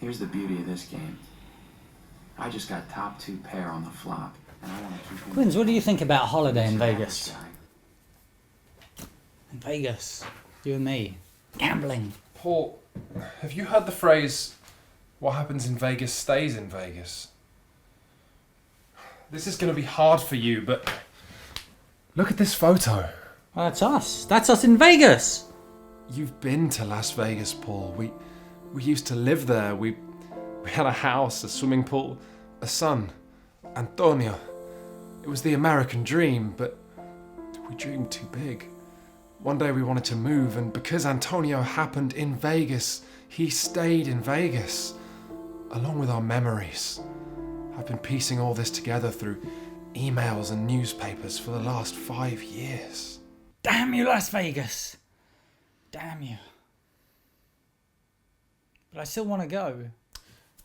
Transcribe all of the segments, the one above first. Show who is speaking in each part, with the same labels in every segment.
Speaker 1: Here's the beauty of this game. I just got top 2 pair on the flop, and I want to keep...
Speaker 2: Quinns, what do you think about a holiday in Vegas? In Vegas, you and me, gambling.
Speaker 3: Paul, have you heard the phrase, what happens in Vegas stays in Vegas? This is going to be hard for you, but look at this photo.
Speaker 2: Well, that's us. That's us in Vegas.
Speaker 3: You've been to Las Vegas, Paul. We used to live there. We had a house, a swimming pool, a son, Antonio. It was the American dream, but we dreamed too big. One day we wanted to move, and because Antonio happened in Vegas, he stayed in Vegas, along with our memories. I've been piecing all this together through emails and newspapers for the last 5 years.
Speaker 2: Damn you, Las Vegas. Damn you. But I still want to go.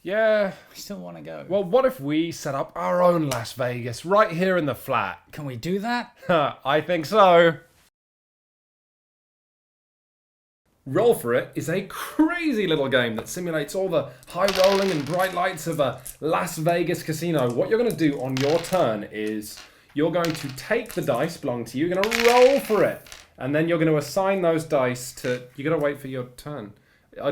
Speaker 3: Yeah.
Speaker 2: I still want to go.
Speaker 3: Well, what if we set up our own Las Vegas right here in the flat?
Speaker 2: Can we do that?
Speaker 3: I think so. Roll For It is a crazy little game that simulates all the high rolling and bright lights of a Las Vegas casino. What you're going to do on your turn is you're going to take the dice belonging to you, you're going to roll for it, and then you're going to assign those dice to, you're going to wait for your turn,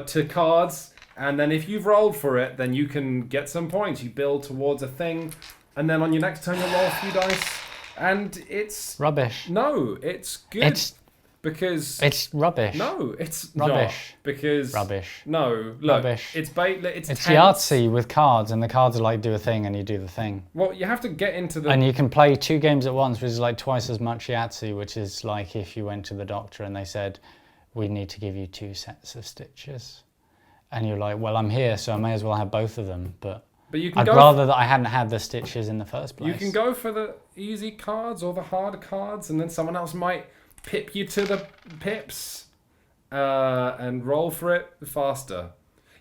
Speaker 3: to cards, and then if you've rolled for it, then you can get some points. You build towards a thing, and then on your next turn you'll roll a few dice, and it's...
Speaker 2: Rubbish.
Speaker 3: No, it's good. Because
Speaker 2: it's rubbish.
Speaker 3: No, it's
Speaker 2: rubbish.
Speaker 3: Not, because
Speaker 2: rubbish.
Speaker 3: No, look,
Speaker 2: rubbish.
Speaker 3: It's tense.
Speaker 2: Yahtzee with cards, and the cards are like do a thing, and you do the thing.
Speaker 3: Well, you have to get into the.
Speaker 2: And you can play 2 games at once, which is like twice as much Yahtzee, which is like if you went to the doctor and they said, "We need to give you 2 sets of stitches," and you're like, "Well, I'm here, so I may as well have both of them." But
Speaker 3: you can
Speaker 2: I'd rather that I hadn't had the stitches in the first place.
Speaker 3: You can go for the easy cards or the hard cards, and then someone else might pip you to the pips and roll for it faster.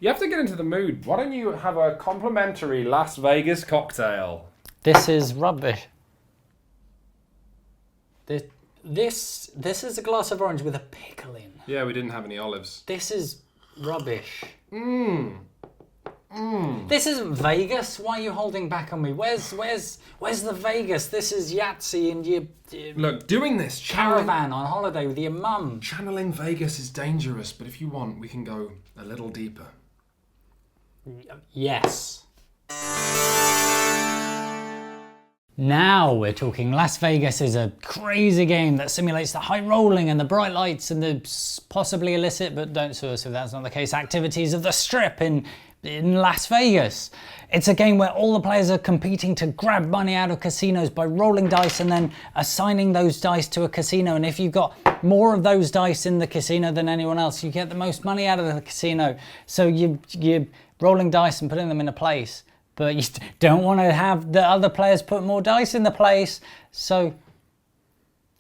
Speaker 3: You have to get into the mood. Why don't you have a complimentary Las Vegas cocktail?
Speaker 2: This is rubbish. This is a glass of orange with a pickle in.
Speaker 3: Yeah, we didn't have any olives.
Speaker 2: This is rubbish. This isn't Vegas. Why are you holding back on me? Where's the Vegas? This is Yahtzee and you.
Speaker 3: Look, doing this
Speaker 2: caravan on holiday with your mum.
Speaker 3: Channeling Vegas is dangerous, but if you want, we can go a little deeper.
Speaker 2: Yes. Now we're talking. Las Vegas is a crazy game that simulates the high rolling and the bright lights and the possibly illicit, but don't sue us if that's not the case, activities of the strip in Las Vegas. It's a game where all the players are competing to grab money out of casinos by rolling dice and then assigning those dice to a casino. And if you've got more of those dice in the casino than anyone else, you get the most money out of the casino. So you're rolling dice and putting them in a place, but you don't want to have the other players put more dice in the place. So,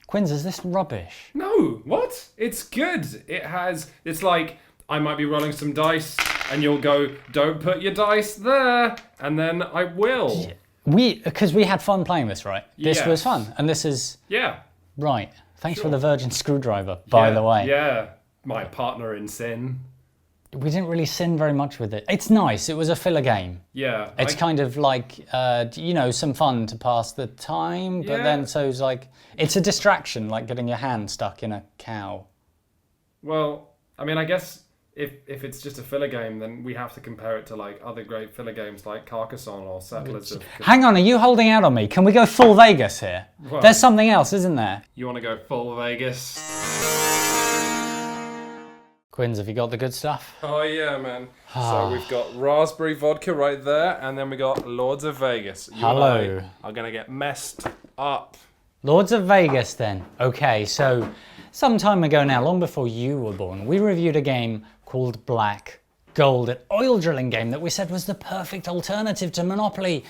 Speaker 2: Quinns, is this rubbish?
Speaker 3: No, what? It's good. It's like, I might be rolling some dice, and you'll go, don't put your dice there, and then I will.
Speaker 2: Because we had fun playing this, right? This
Speaker 3: Yes.
Speaker 2: was fun, and this is...
Speaker 3: Yeah.
Speaker 2: Right. Thanks for the virgin screwdriver, by the way.
Speaker 3: Yeah, my partner in sin.
Speaker 2: We didn't really sin very much with it. It's nice. It was a filler game.
Speaker 3: Yeah.
Speaker 2: It's kind of like, some fun to pass the time, but then so it's like, it's a distraction, like getting your hand stuck in a cow.
Speaker 3: Well, I mean, I guess... If it's just a filler game, then we have to compare it to like other great filler games like Carcassonne or Settlers of...
Speaker 2: Hang on, are you holding out on me? Can we go full Vegas here?
Speaker 3: Well,
Speaker 2: there's something else, isn't there?
Speaker 3: You want to go full Vegas?
Speaker 2: Quinns, have you got the good stuff?
Speaker 3: Oh yeah, man. So we've got raspberry vodka right there, and then we got Lords of Vegas. You
Speaker 2: Hello.
Speaker 3: and I are going to get messed up.
Speaker 2: Lords of Vegas then. Okay, so some time ago now, long before you were born, we reviewed a game called Black Gold, an oil drilling game that we said was the perfect alternative to Monopoly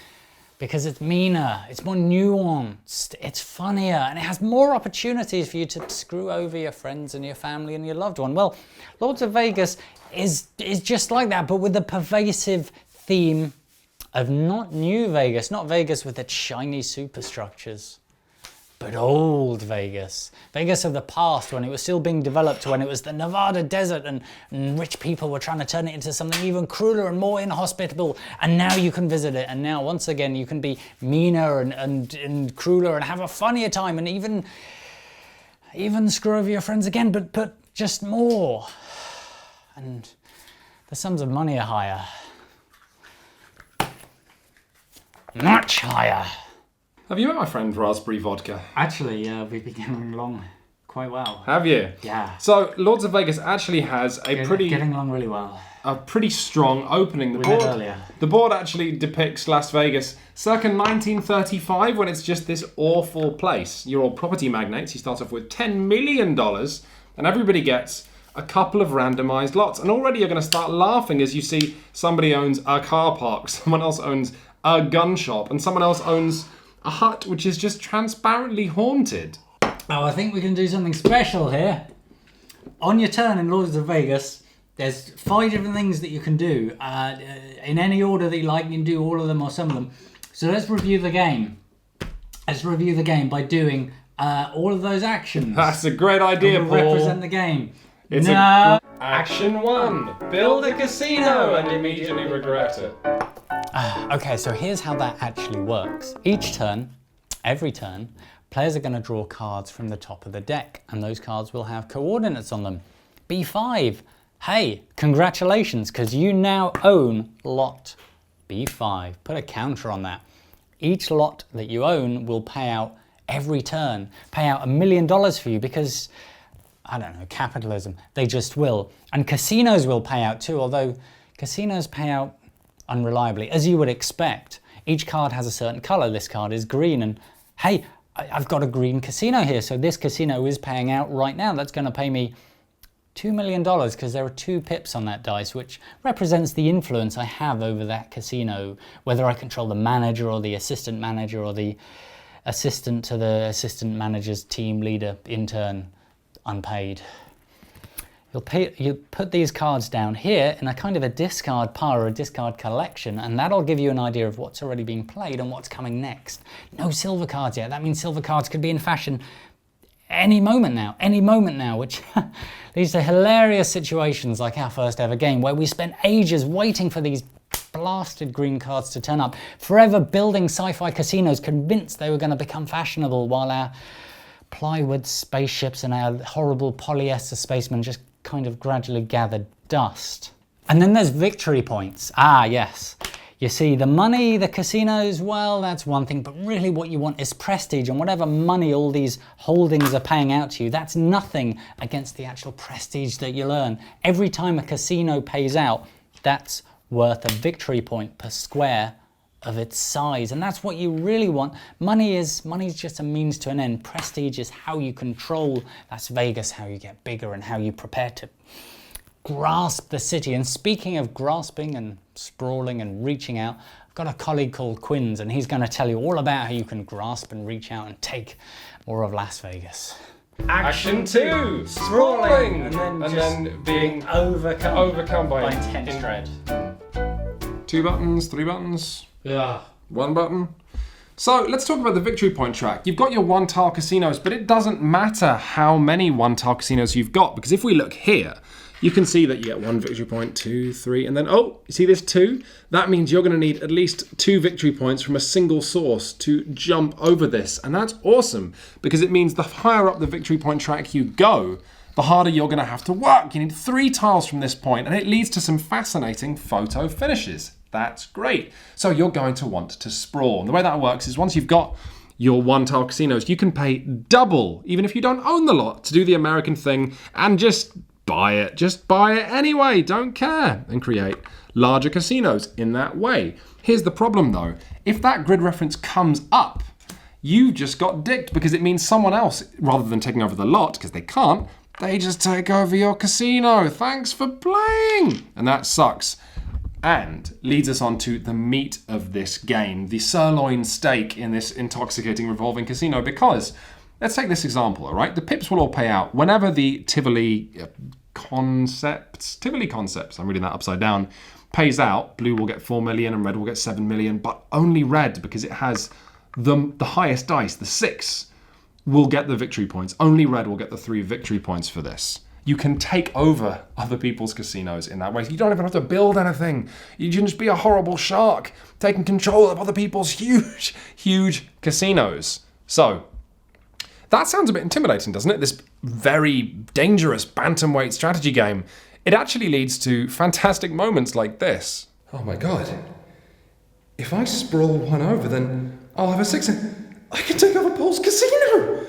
Speaker 2: because it's meaner, it's more nuanced, it's funnier, and it has more opportunities for you to screw over your friends and your family and your loved one. Well, Lords of Vegas is just like that, but with the pervasive theme of not new Vegas, not Vegas with its shiny superstructures, but old Vegas. Vegas of the past, when it was still being developed, when it was the Nevada desert and rich people were trying to turn it into something even crueler and more inhospitable. And now you can visit it. And now, once again, you can be meaner and crueler and have a funnier time and even screw over your friends again, but just more. And the sums of money are higher. Much higher.
Speaker 3: Have you met my friend Raspberry Vodka?
Speaker 2: Actually, yeah, we've been getting along quite well.
Speaker 3: Have you?
Speaker 2: Yeah.
Speaker 3: So Lords of Vegas actually has
Speaker 2: Getting along really well.
Speaker 3: a pretty strong opening.
Speaker 2: We met earlier.
Speaker 3: The board actually depicts Las Vegas circa 1935, when it's just this awful place. You're all property magnates. You start off with $10 million, and everybody gets a couple of randomized lots. And already you're going to start laughing as you see somebody owns a car park, someone else owns a gun shop, and someone else owns a hut which is just transparently haunted.
Speaker 2: Oh, I think we can do something special here. On your turn in Lords of Vegas, there's 5 different things that you can do. In any order that you like, you can do all of them or some of them. So let's review the game. Let's review the game by doing all of those actions.
Speaker 3: That's a great idea,
Speaker 2: And
Speaker 3: Paul.
Speaker 2: we'll represent the game.
Speaker 3: It's Action 1. Build a casino and immediately regret it.
Speaker 2: Okay, so here's how that actually works. Each turn, every turn, players are going to draw cards from the top of the deck, and those cards will have coordinates on them. B5. Hey, congratulations, because you now own lot B5. Put a counter on that. Each lot that you own will pay out every turn, pay out $1 million for you because, I don't know, capitalism. They just will. And casinos will pay out too, although casinos pay out unreliably, as you would expect. Each card has a certain color. This card is green, and hey, I've got a green casino here, so this casino is paying out right now. That's going to pay me $2 million because there are 2 pips on that dice, which represents the influence I have over that casino, whether I control the manager or the assistant manager or the assistant to the assistant manager's team leader, intern, unpaid. You put these cards down here in a kind of a discard pile or a discard collection, and that'll give you an idea of what's already being played and what's coming next. No silver cards yet. That means silver cards could be in fashion any moment now, which leads to hilarious situations like our first ever game where we spent ages waiting for these blasted green cards to turn up, forever building sci-fi casinos convinced they were going to become fashionable, while our plywood spaceships and our horrible polyester spacemen just kind of gradually gathered dust. And then there's victory points. Ah, yes. You see, the money, the casinos, well, that's one thing, but really what you want is prestige, and whatever money all these holdings are paying out to you, that's nothing against the actual prestige that you'll earn. Every time a casino pays out, that's worth a victory point per square of its size, and that's what you really want. Money's just a means to an end. Prestige is how you control Las Vegas, how you get bigger, and how you prepare to grasp the city. And speaking of grasping and sprawling and reaching out, I've got a colleague called Quinns, and he's going to tell you all about how you can grasp and reach out and take more of Las Vegas.
Speaker 3: Action 2. Sprawling.
Speaker 2: And then being overcome by intense dread.
Speaker 3: 2 buttons, 3 buttons.
Speaker 2: Yeah.
Speaker 3: 1 button. So let's talk about the victory point track. You've got your 1-tile casinos, but it doesn't matter how many 1-tile casinos you've got, because if we look here, you can see that you get 1 victory point, 2, 3, and then, oh, you see this 2? That means you're going to need at least 2 victory points from a single source to jump over this. And that's awesome, because it means the higher up the victory point track you go, the harder you're going to have to work. You need 3 tiles from this point, and it leads to some fascinating photo finishes. That's great. So you're going to want to sprawl. And the way that works is once you've got your 1-tile casinos, you can pay double, even if you don't own the lot, to do the American thing and just buy it. Just buy it anyway, don't care, and create larger casinos in that way. Here's the problem though. If that grid reference comes up, you just got dicked, because it means someone else, rather than taking over the lot, because they can't, they just take over your casino. Thanks for playing. And that sucks. And leads us on to the meat of this game, the sirloin steak in this intoxicating revolving casino, because let's take this example, all right? The pips will all pay out whenever the Tivoli concepts, I'm reading that upside down, pays out. Blue will get 4 million and red will get 7 million, but only red, because it has the highest dice, the 6. will get the victory points. Only red will get the 3 victory points for this. You can take over other people's casinos in that way. You don't even have to build anything. You can just be a horrible shark, taking control of other people's huge, huge casinos. So, that sounds a bit intimidating, doesn't it? This very dangerous bantamweight strategy game. It actually leads to fantastic moments like this. Oh my god. If I sprawl one over, then I'll have a 6. I can take over Paul's casino!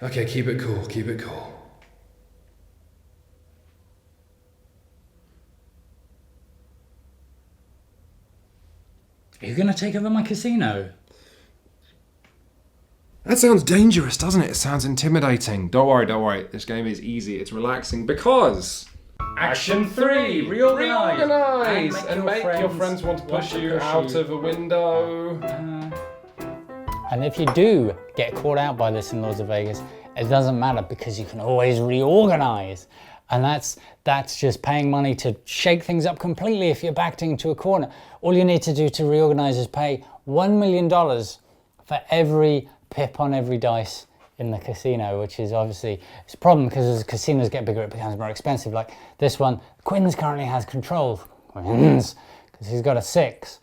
Speaker 3: Okay, keep it cool, keep it cool.
Speaker 2: Are you going to take over my casino?
Speaker 3: That sounds dangerous, doesn't it? It sounds intimidating. Don't worry. This game is easy. It's relaxing because...
Speaker 2: Action 3! Reorganize!
Speaker 3: Reorganize! And make your friends want to push you out of a window.
Speaker 2: And if you do get caught out by this in Lords of Vegas, it doesn't matter because you can always reorganize. And that's just paying money to shake things up completely if you're backed into a corner. All you need to do to reorganize is pay $1 million for every pip on every dice in the casino, which is obviously it's a problem because as casinos get bigger, it becomes more expensive. Like this one, Quinn's currently has control. Quinn's, because he's got a 6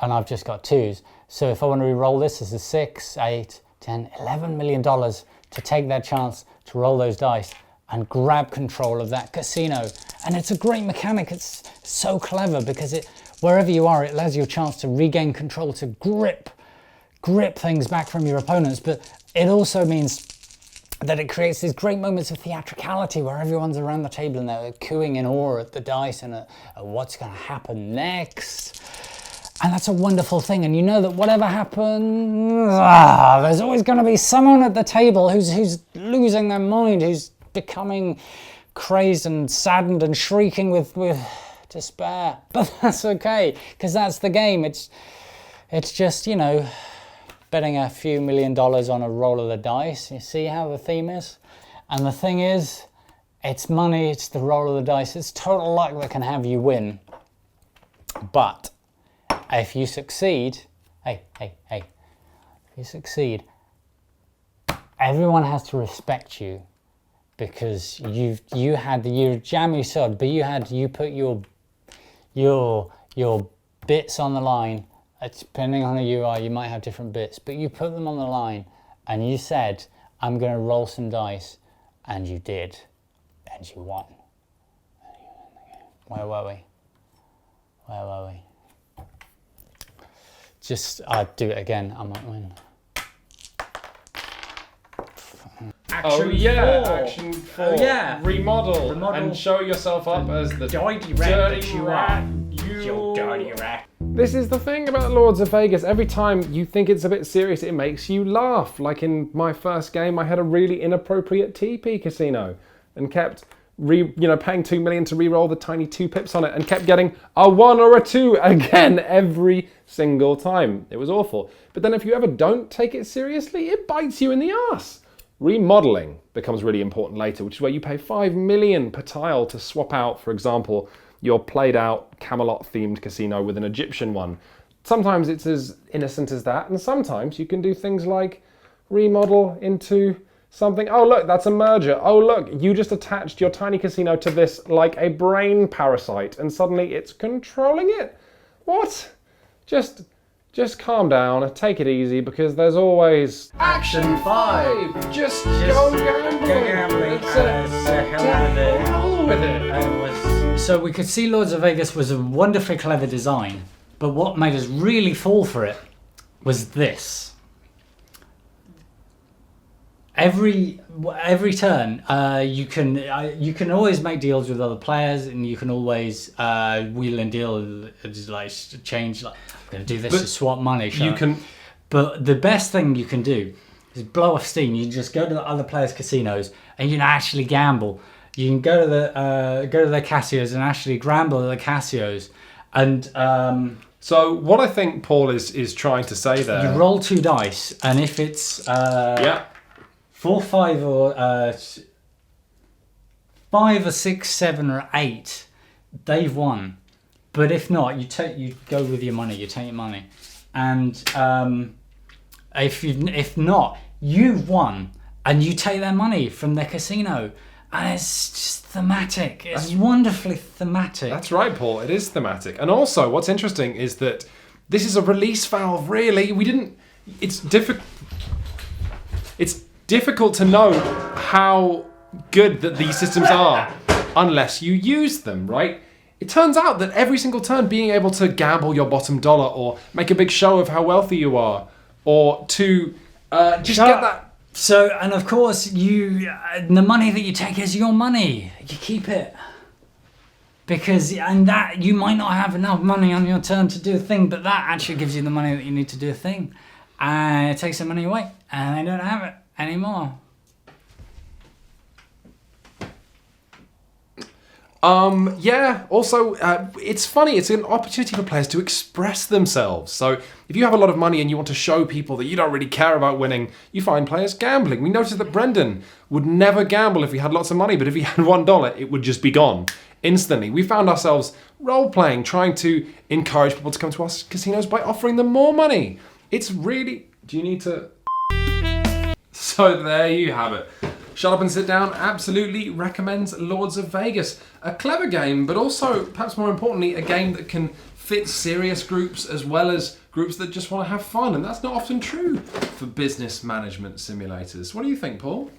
Speaker 2: and I've just got 2s. So if I want to re-roll this as a 6, 8, 10, $11 million to take that chance to roll those dice and grab control of that casino. And it's a great mechanic. It's so clever because wherever you are, it allows you a chance to regain control, to grip things back from your opponents. But it also means that it creates these great moments of theatricality where everyone's around the table and they're cooing in awe at the dice and at what's going to happen next. And that's a wonderful thing. And you know that whatever happens, there's always going to be someone at the table who's losing their mind, who's becoming crazed and saddened and shrieking with despair. But that's okay, because that's the game. It's just, you know, betting a few $1 million on a roll of the dice. You see how the theme is? And the thing is, it's money, it's the roll of the dice, it's total luck that can have you win. But if you succeed, if you succeed, everyone has to respect you because you jam your sod, but you put your bits on the line. Depending on who you are, you might have different bits, but you put them on the line and you said, I'm going to roll some dice, and you did, and you won. Where were we? I'd do it again, I might win.
Speaker 3: Action 4. Action 4.
Speaker 2: Oh yeah.
Speaker 3: Remodel and show yourself up as the dirty rat. You dirty rat. This is the thing about Lords of Vegas. Every time you think it's a bit serious, it makes you laugh. Like in my first game, I had a really inappropriate TP casino and kept paying $2 million to re-roll the tiny 2 pips on it and kept getting a 1 or a 2 again every single time. It was awful. But then if you ever don't take it seriously, it bites you in the ass. Remodeling becomes really important later, which is where you pay $5 million per tile to swap out, for example, your played out Camelot themed casino with an Egyptian one. Sometimes it's as innocent as that, and sometimes you can do things like remodel into something. Oh look, that's a merger. Oh look, you just attached your tiny casino to this like a brain parasite and suddenly it's controlling it. What? Just calm down, take it easy, because there's always Action 5! Just go gambling. Hell with it.
Speaker 2: So we could see Lords of Vegas was a wonderfully clever design, but what made us really fall for it was this. Every turn, you can always make deals with other players, and you can always wheel and deal, like change. Like I'm going to do this to swap money. But the best thing you can do is blow off steam. You just go to the other players' casinos and you can actually gamble. You can go to the Casios and actually gamble at the Casios, and
Speaker 3: so what I think Paul is trying to say there.
Speaker 2: You roll 2 dice, and if it's 4, 5, or 5 or 6, 7 or 8, they've won. But if not, you go with your money. You take your money, and If not, you've won, and you take their money from their casino, and it's just thematic. It's wonderfully thematic.
Speaker 3: That's right, Paul. It is thematic. And also, what's interesting is that this is a release valve, really. It's difficult to know how good that these systems are unless you use them, right? It turns out that every single turn, being able to gamble your bottom dollar or make a big show of how wealthy you are, or to just get that.
Speaker 2: So, and of course, the money that you take is your money. You keep it. And that, you might not have enough money on your turn to do a thing, but that actually gives you the money that you need to do a thing. And it takes the money away, and they don't have it anymore.
Speaker 3: Yeah, also, it's funny, it's an opportunity for players to express themselves. So if you have a lot of money and you want to show people that you don't really care about winning, you find players gambling. We noticed that Brendan would never gamble if he had lots of money, but if he had $1, it would just be gone instantly. We found ourselves role-playing, trying to encourage people to come to our casinos by offering them more money. It's really... Do you need to... So there you have it. Shut Up and Sit Down absolutely recommends Lords of Vegas. A clever game, but also, perhaps more importantly, a game that can fit serious groups as well as groups that just want to have fun. And that's not often true for business management simulators. What do you think, Paul?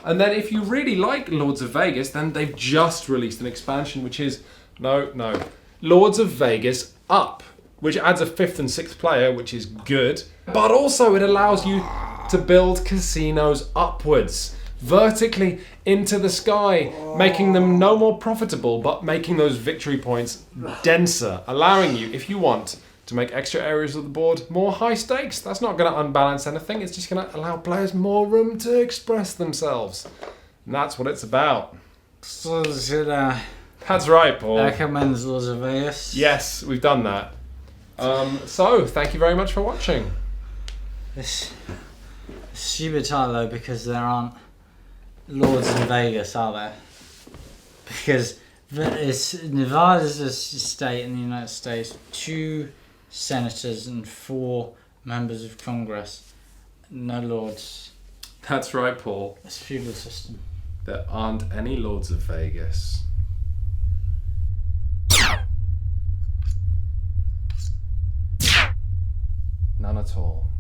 Speaker 3: And then if you really like Lords of Vegas, then they've just released an expansion, which is, Lords of Vegas Up, which adds a 5th and 6th player, which is good. But also it allows you to build casinos upwards, vertically into the sky, making them no more profitable, but making those victory points denser, allowing you, if you want, to make extra areas of the board more high stakes. That's not going to unbalance anything. It's just going to allow players more room to express themselves. And that's what it's about.
Speaker 2: So
Speaker 3: That's right, Paul.
Speaker 2: recommends Lords of Vegas.
Speaker 3: Yes, we've done that. So, thank you very much for watching.
Speaker 2: It's a stupid title though, because there aren't Lords in Vegas, are there? Because Nevada's a state in the United States, 2 senators and 4 members of Congress. No lords.
Speaker 3: That's right, Paul.
Speaker 2: It's a feudal system.
Speaker 3: There aren't any Lords of Vegas. None at all.